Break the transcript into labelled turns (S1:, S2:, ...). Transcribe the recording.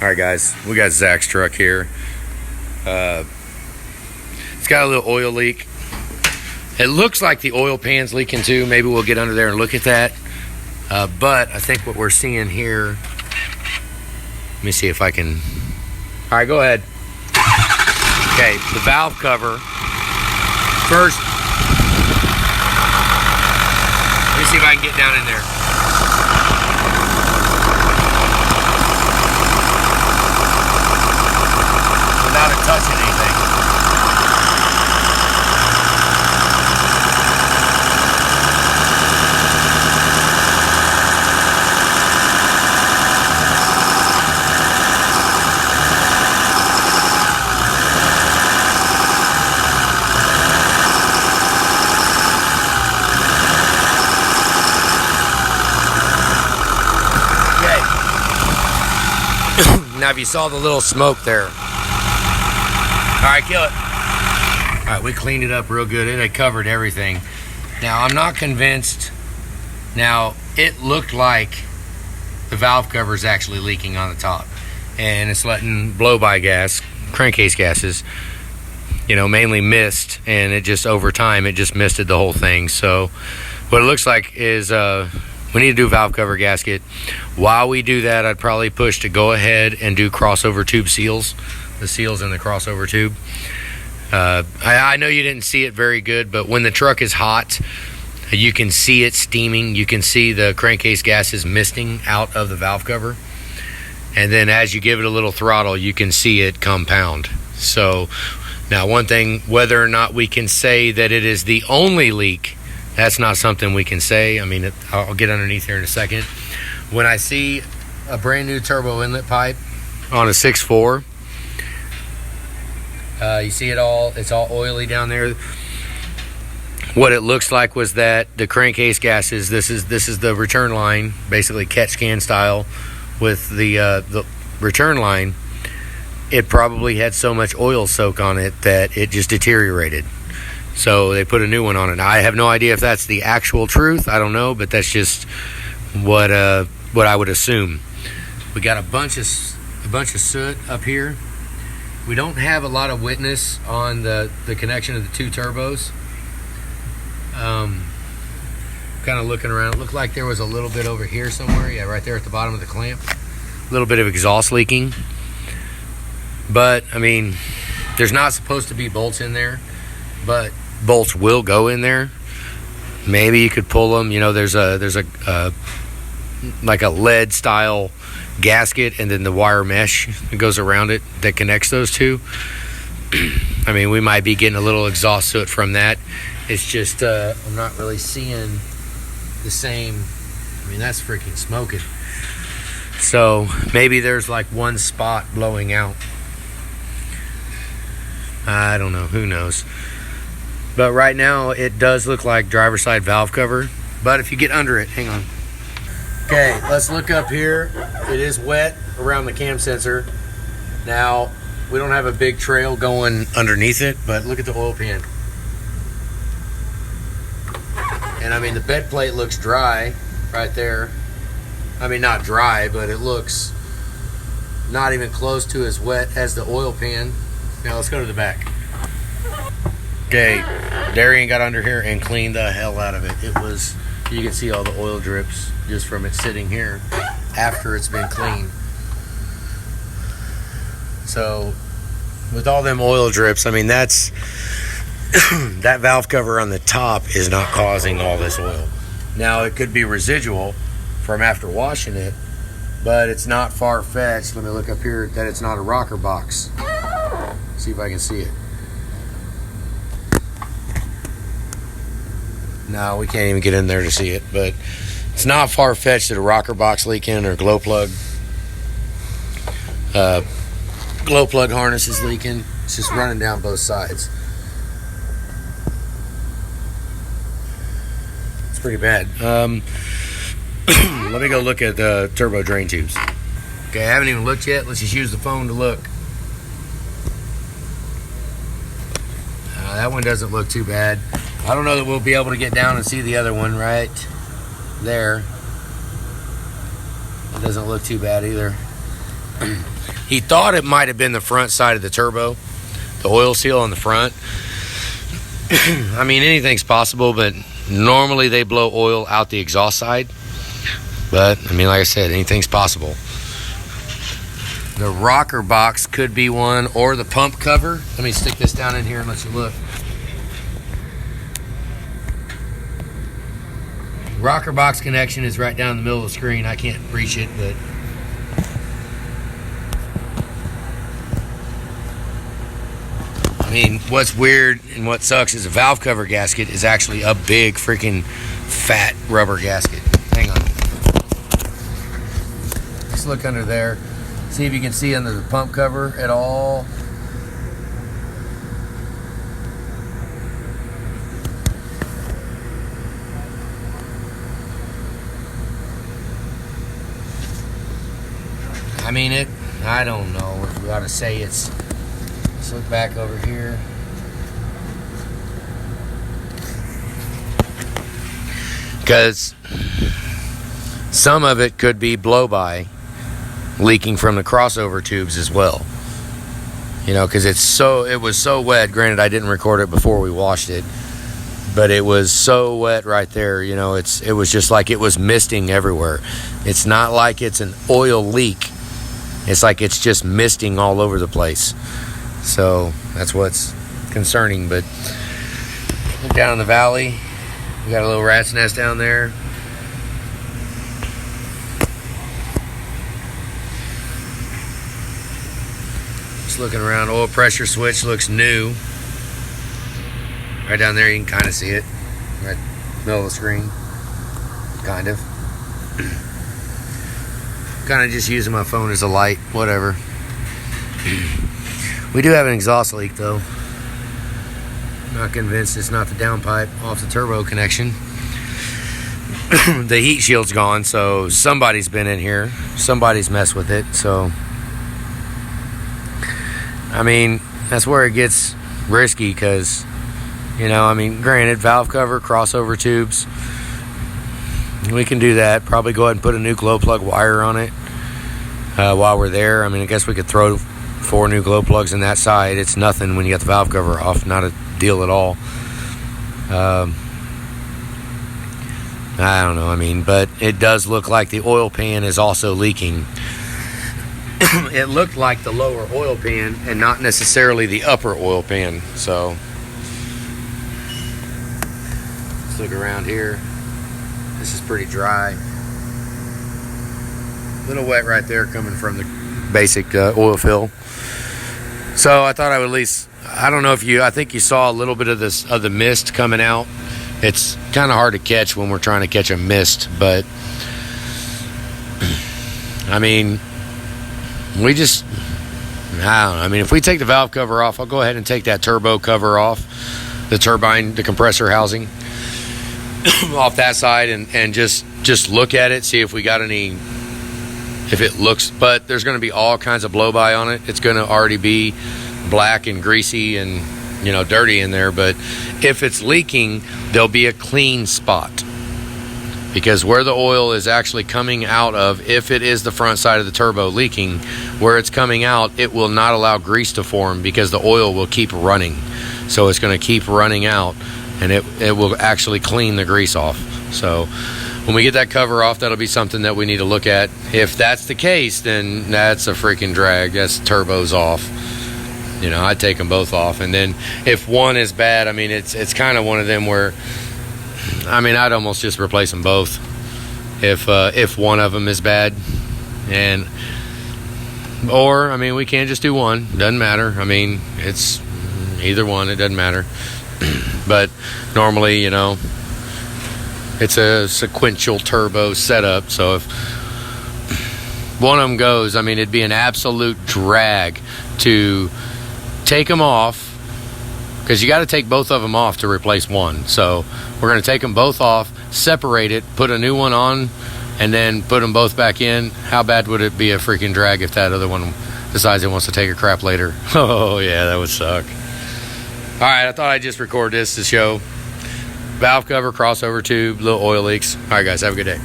S1: All right, guys, we got Zach's truck here. It's got a little oil leak. It looks like the oil pan's leaking too. Maybe we'll get under there and look at that. But I think what we're seeing here, let me see if I can. All right, go ahead. Okay, the valve cover. First, let me see if I can get down in there. Without it touching anything. Now, if you saw the little smoke there. All right, kill it. All right, we cleaned it up real good. It had covered everything. Now, I'm not convinced. Now, it looked like the valve cover is actually leaking on the top. And it's letting blow-by gas, crankcase gases, you know, mainly mist. And it just, over time, it just misted the whole thing. So, what it looks like is we need to do valve cover gasket. While we do that, I'd probably push to go ahead and do crossover tube seals. The seals in the crossover tube. I know you didn't see it very good, but when the truck is hot, you can see it steaming. You can see the crankcase gases misting out of the valve cover. And then as you give it a little throttle, you can see it compound. So now, one thing, whether or not we can say that it is the only leak, that's not something we can say. I mean, I'll get underneath here in a second. When I see a brand new turbo inlet pipe on a 6.4, you see it all, it's all oily down there. What it looks like was that the crankcase gases, this is the return line, basically catch can style with the return line. It probably had so much oil soak on it that it just deteriorated. So they put a new one on it. Now, I have no idea if that's the actual truth. I don't know, but that's just what I would assume. We got a bunch of soot up here. We don't have a lot of witness on the connection of the two turbos. Kind of looking around. It looked like there was a little bit over here somewhere. Yeah, right there at the bottom of the clamp. A little bit of exhaust leaking. But, I mean, there's not supposed to be bolts in there. But bolts will go in there. Maybe you could pull them. You know, there's a like a lead style gasket, and then the wire mesh that goes around it that connects those two. I mean, we might be getting a little exhaust soot from that. It's just I'm not really seeing the same. I mean, that's freaking smoking. So maybe there's like one spot blowing out. I don't know. Who knows? But right now, it does look like driver's side valve cover. But if you get under it, hang on. Okay, let's look up here. It is wet around the cam sensor. Now, we don't have a big trail going underneath it, but look at the oil pan. And I mean, the bed plate looks dry right there. I mean, not dry, but it looks not even close to as wet as the oil pan. Now, let's go to the back. Okay, Darian got under here and cleaned the hell out of it. It was, you can see all the oil drips just from it sitting here after it's been cleaned. So with all them oil drips, I mean, that's that valve cover on the top is not causing all this oil. Now, it could be residual from after washing it, but it's not far-fetched. Let me look up here that it's not a rocker box. See if I can see it. No, we can't even get in there to see it, but it's not far-fetched that a rocker box leaking or glow plug harness is leaking. It's just running down both sides. It's pretty bad. Let me go look at the turbo drain tubes. Okay, I haven't even looked yet. Let's just use the phone to look. That one doesn't look too bad. I don't know that we'll be able to get down and see the other one right there. It doesn't look too bad either. He thought it might have been the front side of the turbo, the oil seal on the front. I mean, anything's possible, but normally they blow oil out the exhaust side. But, I mean, like I said, anything's possible. The rocker box could be one, or the pump cover. Let me stick this down in here and let you look. Rocker box connection is right down in the middle of the screen. I can't reach it, but I mean, what's weird and what sucks is a valve cover gasket is actually a big freaking fat rubber gasket. Hang on. Just look under there. See if you can see under the pump cover at all. I mean, I don't know if we ought to say it's, let's look back over here. Because some of it could be blow-by leaking from the crossover tubes as well. You know, because it was so wet. Granted, I didn't record it before we washed it, but it was so wet right there. You know, it was just like it was misting everywhere. It's not like it's an oil leak. It's like it's just misting all over the place. So that's what's concerning. But down in the valley, we got a little rat's nest down there. Just looking around, oil pressure switch looks new. Right down there, you can kind of see it. Right in the middle of the screen. Kind of. Kind of just using my phone as a light, whatever. We do have an exhaust leak though. Not convinced it's not the downpipe off the turbo connection. The heat shield's gone, so somebody's been in here. Somebody's messed with it, so I mean, that's where it gets risky because, you know, I mean, granted, valve cover, crossover tubes, we can do that. Probably go ahead and put a new glow plug wire on it while we're there. I mean, I guess we could throw 4 new glow plugs in that side. It's nothing when you got the valve cover off. Not a deal at all. I don't know. I mean, but it does look like the oil pan is also leaking. It looked like the lower oil pan and not necessarily the upper oil pan. So let's look around here. This is pretty dry. A little wet right there coming from the basic oil fill. So I thought I would at least, I don't know if I think you saw a little bit of the mist coming out. It's kind of hard to catch when we're trying to catch a mist, but I mean, I don't know. I mean, if we take the valve cover off, I'll go ahead and take that turbo cover off, the turbine, the compressor housing off that side, and just look at it, see if we got any, if it looks, but there's going to be all kinds of blow by on it. It's going to already be black and greasy and, you know, dirty in there. But if it's leaking, there'll be a clean spot, because where the oil is actually coming out of, if it is the front side of the turbo leaking, where it's coming out, it will not allow grease to form because the oil will keep running. So it's going to keep running out, and it will actually clean the grease off. So when we get that cover off, that'll be something that we need to look at. If that's the case, then that's a freaking drag. That's turbos off. You know, I'd take them both off. And then if one is bad, I mean, it's kind of one of them where, I mean, I'd almost just replace them both if one of them is bad. Or I mean, we can't just do one. Doesn't matter. I mean, it's either one. It doesn't matter. But normally, you know, it's a sequential turbo setup. So if one of them goes, I mean, it'd be an absolute drag to take them off, because you got to take both of them off to replace one. So we're going to take them both off, separate it, put a new one on, and then put them both back in. How bad would it be a freaking drag if that other one decides it wants to take a crap later? Oh yeah, that would suck. All right, I thought I'd just record this to show valve cover, crossover tube, little oil leaks. All right guys, have a good day.